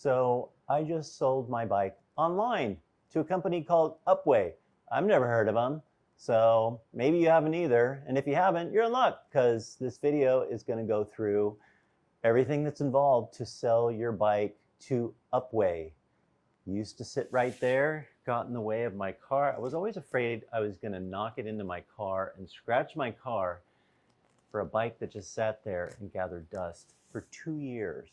So I just sold my bike online to a company called Upway. I've never heard of them, so maybe you haven't either. And if you haven't, you're in luck because this video is going to go through everything that's involved to sell your bike to Upway. Used to sit right there, got in the way of my car. I was always afraid I was going to knock it into my car and scratch my car for a bike that just sat there and gathered dust for 2 years.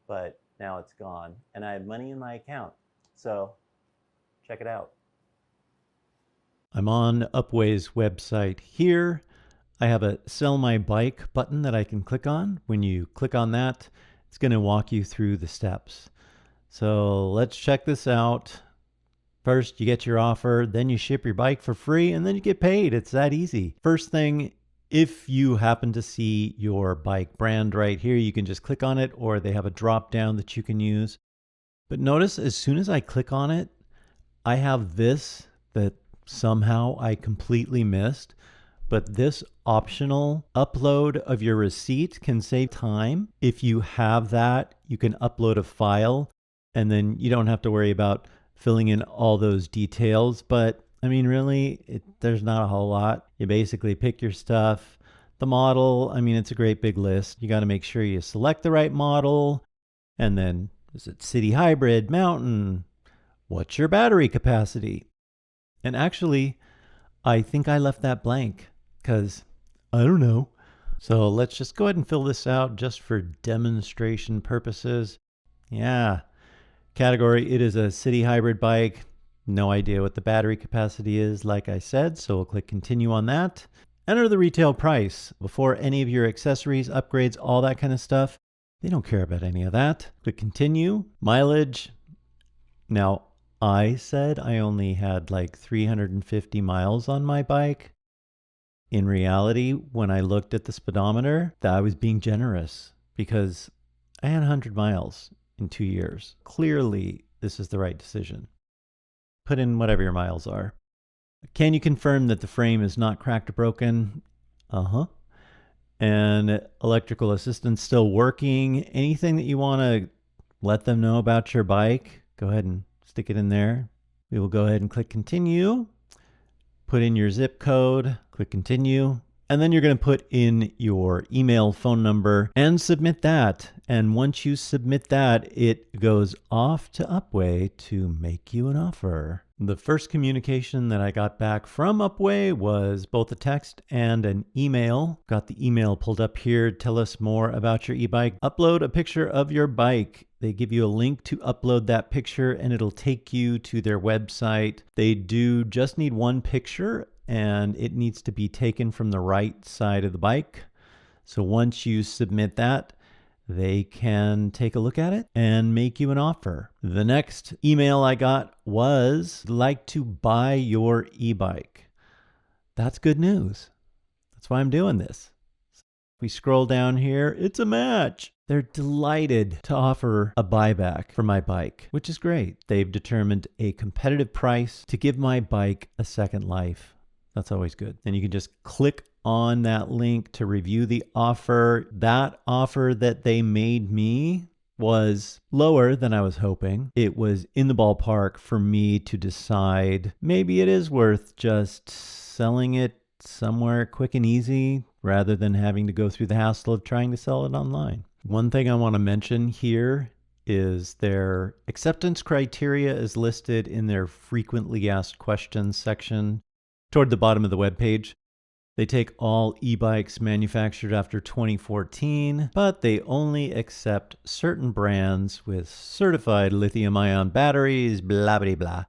But now it's gone and I have money in my account. So check it out. I'm on Upway's website here. I have a sell my bike button that I can click on. When you click on that, it's going to walk you through the steps. So let's check this out. First, you get your offer, then you ship your bike for free, and then you get paid. It's that easy. First thing, if you happen to see your bike brand right here, you can just click on it, or they have a drop down that you can use. But notice as soon as I click on it, I have this that somehow I completely missed. But this optional upload of your receipt can save time. If you have that, you can upload a file and then you don't have to worry about filling in all those details. But I mean, really, there's not a whole lot. You basically pick your stuff, the model. I mean, it's a great big list. You got to make sure you select the right model. And then is it city hybrid, mountain? What's your battery capacity? And actually, I think I left that blank because I don't know. So let's just go ahead and fill this out just for demonstration purposes. Yeah. Category, it is a city hybrid bike. No idea what the battery capacity is, like I said, so we'll click continue on that. Enter the retail price before any of your accessories, upgrades, all that kind of stuff. They don't care about any of that. Click continue. Mileage. Now, I said I only had like 350 miles on my bike. In reality, when I looked at the speedometer, I was being generous because I had 100 miles in 2 years. Clearly, this is the right decision. Put in whatever your miles are. Can you confirm that the frame is not cracked or broken? And electrical assistance still working. Anything that you want to let them know about your bike, go ahead and stick it in there. We will go ahead and click continue. Put in your zip code, click continue. And then you're going to put in your email, phone number, and submit that. And once you submit that, it goes off to Upway to make you an offer. The first communication that I got back from Upway was both a text and an email. Got the email pulled up here. Tell us more about your e-bike. Upload a picture of your bike. They give you a link to upload that picture and it'll take you to their website. They do just need one picture and it needs to be taken from the right side of the bike. So once you submit that, they can take a look at it and make you an offer. The next email I got was, like to buy your e-bike. That's good news. That's why I'm doing this. If we scroll down here, it's a match. They're delighted to offer a buyback for my bike, which is great. They've determined a competitive price to give my bike a second life. That's always good. And you can just click on that link to review the offer. That offer that they made me was lower than I was hoping. It was in the ballpark for me to decide maybe it is worth just selling it somewhere quick and easy rather than having to go through the hassle of trying to sell it online. One thing I want to mention here is their acceptance criteria is listed in their frequently asked questions section toward the bottom of the webpage. They take all e-bikes manufactured after 2014, but they only accept certain brands with certified lithium-ion batteries, blah, blah, blah.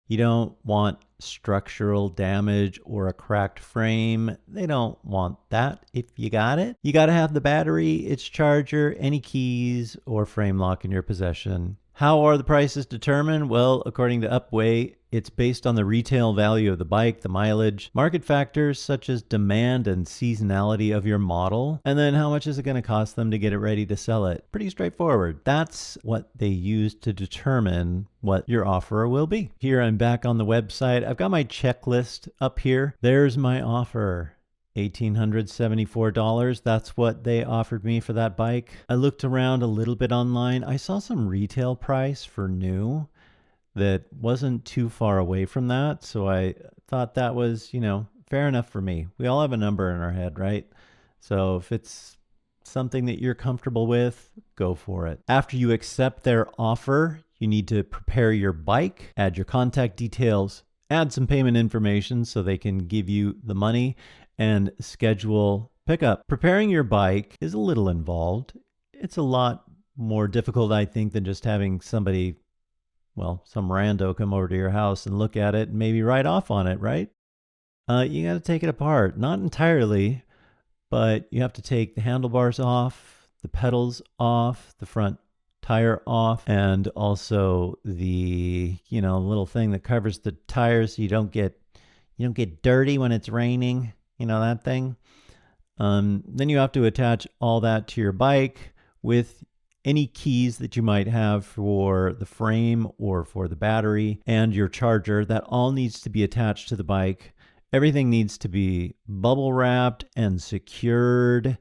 You don't want structural damage or a cracked frame. They don't want that. If you got it, you got to have the battery, its charger, any keys, or frame lock in your possession. How are the prices determined? Well, according to Upway, it's based on the retail value of the bike, the mileage, market factors such as demand and seasonality of your model, and then how much is it going to cost them to get it ready to sell it. Pretty straightforward. That's what they use to determine what your offer will be. Here I'm back on the website. I've got my checklist up here. There's my offer. $1,874. That's what they offered me for that bike. I looked around a little bit online. I saw some retail price for new that wasn't too far away from that. So I thought that was, fair enough for me. We all have a number in our head, right? So if it's something that you're comfortable with, go for it. After you accept their offer, you need to prepare your bike, add your contact details, add some payment information so they can give you the money, and schedule pickup. Preparing your bike is a little involved. It's a lot more difficult, I think, than just having somebody, some rando come over to your house and look at it and maybe write off on it, right? You got to take it apart. Not entirely, but you have to take the handlebars off, the pedals off, the front tire off, and also the little thing that covers the tires so you don't get dirty when it's raining, that thing. Then you have to attach all that to your bike with any keys that you might have for the frame or for the battery and your charger. That all needs to be attached to the bike. Everything needs to be bubble wrapped and secured,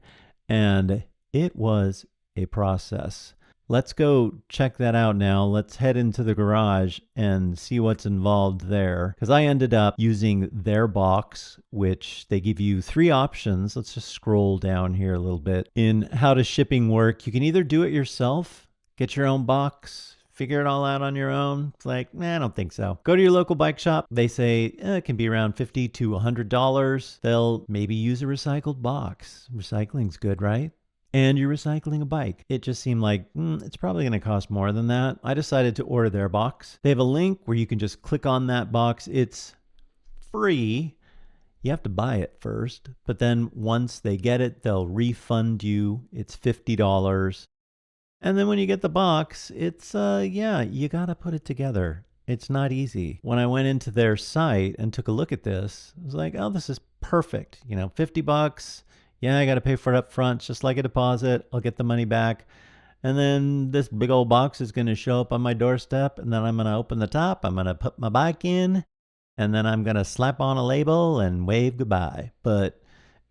and it was a process. Let's go check that out now. Let's head into the garage and see what's involved there. Because I ended up using their box, which they give you 3 options. Let's just scroll down here a little bit. In how does shipping work? You can either do it yourself, get your own box, figure it all out on your own. It's like, I don't think so. Go to your local bike shop. They say it can be around $50 to $100. They'll maybe use a recycled box. Recycling's good, right? And you're recycling a bike. It just seemed like it's probably going to cost more than that. I decided to order their box. They have a link where you can just click on that box. It's free. You have to buy it first, but then once they get it, they'll refund you. It's $50. And then when you get the box, it's, you got to put it together. It's not easy. When I went into their site and took a look at this, I was like, oh, this is perfect. $50. Yeah, I got to pay for it up front, just like a deposit. I'll get the money back. And then this big old box is going to show up on my doorstep. And then I'm going to open the top. I'm going to put my bike in. And then I'm going to slap on a label and wave goodbye. But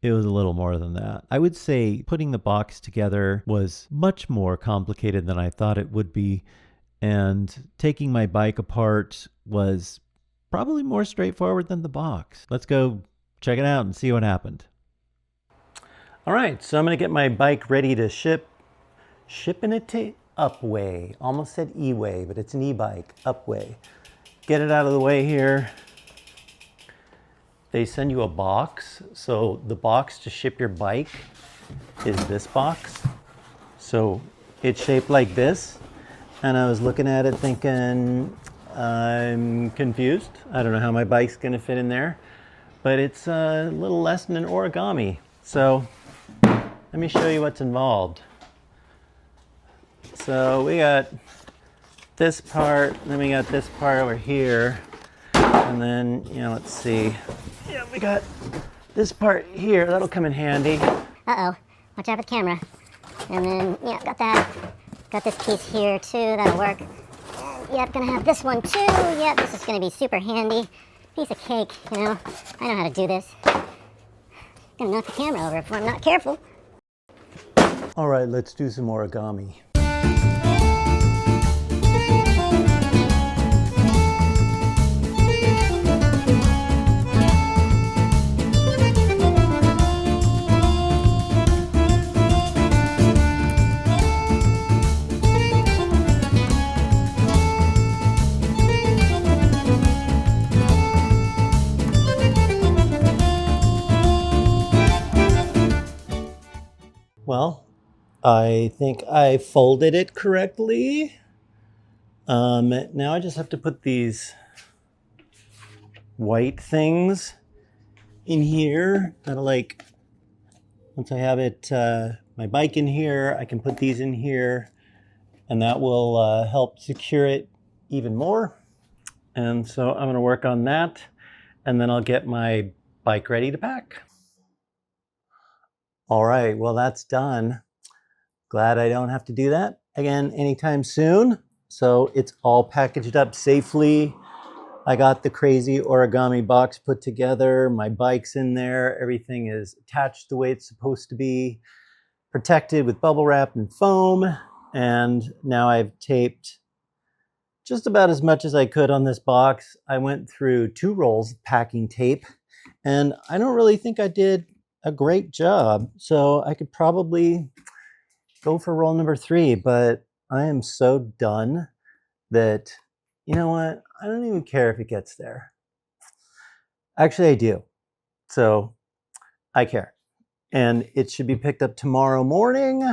it was a little more than that. I would say putting the box together was much more complicated than I thought it would be. And taking my bike apart was probably more straightforward than the box. Let's go check it out and see what happened. All right, so I'm going to get my bike ready to ship. Shipping it to Upway. Almost said E-Way, but it's an e-bike. Upway. Get it out of the way here. They send you a box. So the box to ship your bike is this box. So it's shaped like this. And I was looking at it thinking, I'm confused. I don't know how my bike's going to fit in there. But it's a little less than an origami. So let me show you what's involved. So we got this part, then we got this part over here, and then, let's see. Yeah, we got this part here. That'll come in handy. Uh-oh. Watch out for the camera. And then, got that. Got this piece here, too. That'll work. Yep, gonna have this one, too. Yep, this is gonna be super handy. Piece of cake, I know how to do this. Gonna knock the camera over if I'm not careful. All right, let's do some origami. Well, I think I folded it correctly. Now I just have to put these white things in here. Kind of like, once I have it, my bike in here, I can put these in here, and that will help secure it even more. And so I'm going to work on that, and then I'll get my bike ready to pack. All right, well, that's done. Glad I don't have to do that again anytime soon. So it's all packaged up safely. I got the crazy origami box put together. My bike's in there. Everything is attached the way it's supposed to be, protected with bubble wrap and foam. And now I've taped just about as much as I could on this box. I went through 2 rolls of packing tape, and I don't really think I did a great job. So I could probably go for roll number 3, but I am so done that, you know what? I don't even care if it gets there. Actually, I do. So I care. And it should be picked up tomorrow morning.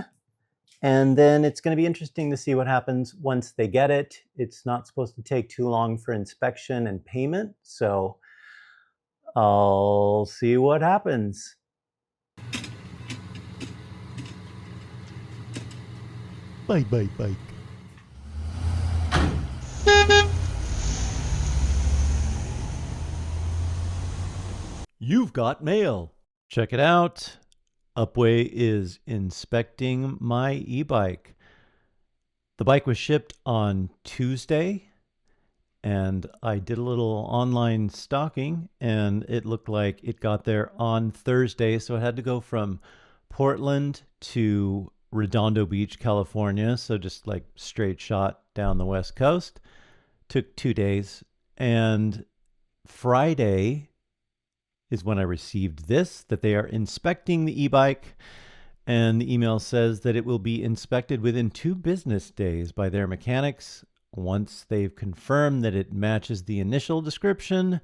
And then it's going to be interesting to see what happens once they get it. It's not supposed to take too long for inspection and payment. So I'll see what happens. Bye. You've got mail. Check it out. Upway is inspecting my e-bike. The bike was shipped on Tuesday, and I did a little online stalking, and it looked like it got there on Thursday. So it had to go from Portland to Redondo Beach, California. So just like straight shot down the West Coast. Took 2 days. And Friday is when I received this, that they are inspecting the e-bike. And the email says that it will be inspected within 2 business days by their mechanics. Once they've confirmed that it matches the initial description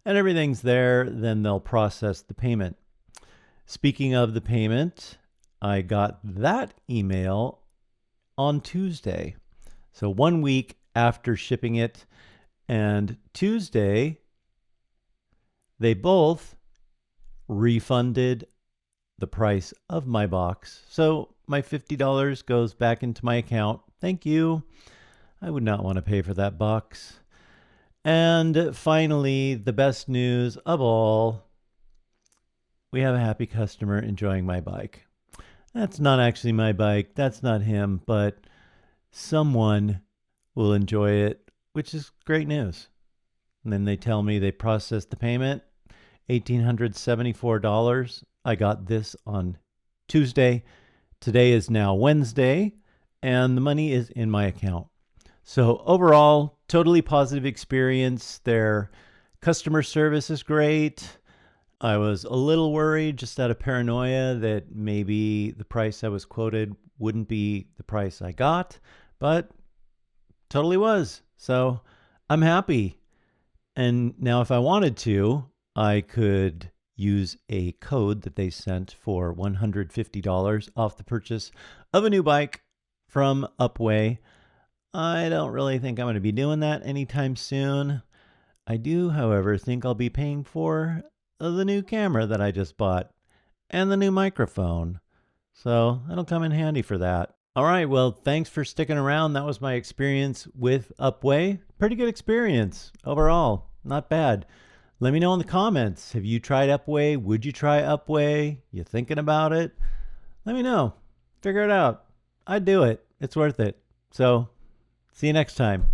and everything's there, then they'll process the payment. Speaking of the payment, I got that email on Tuesday. So 1 week after shipping it, and Tuesday, they both refunded the price of my box. So my $50 goes back into my account. Thank you. I would not want to pay for that box. And finally, the best news of all, we have a happy customer enjoying my bike. That's not actually my bike. That's not him, but someone will enjoy it, which is great news. And then they tell me they processed the payment, $1,874. I got this on Tuesday. Today is now Wednesday, and the money is in my account. So overall, totally positive experience. Their customer service is great. I was a little worried, just out of paranoia, that maybe the price I was quoted wouldn't be the price I got, but totally was. So I'm happy. And now if I wanted to, I could use a code that they sent for $150 off the purchase of a new bike from Upway. I don't really think I'm going to be doing that anytime soon. I do, however, think I'll be paying for the new camera that I just bought and the new microphone. So that'll come in handy for that. All right, well, thanks for sticking around. That was my experience with Upway. Pretty good experience overall. Not bad. Let me know in the comments. Have you tried Upway? Would you try Upway? You thinking about it? Let me know. Figure it out. I'd do it. It's worth it. So, see you next time.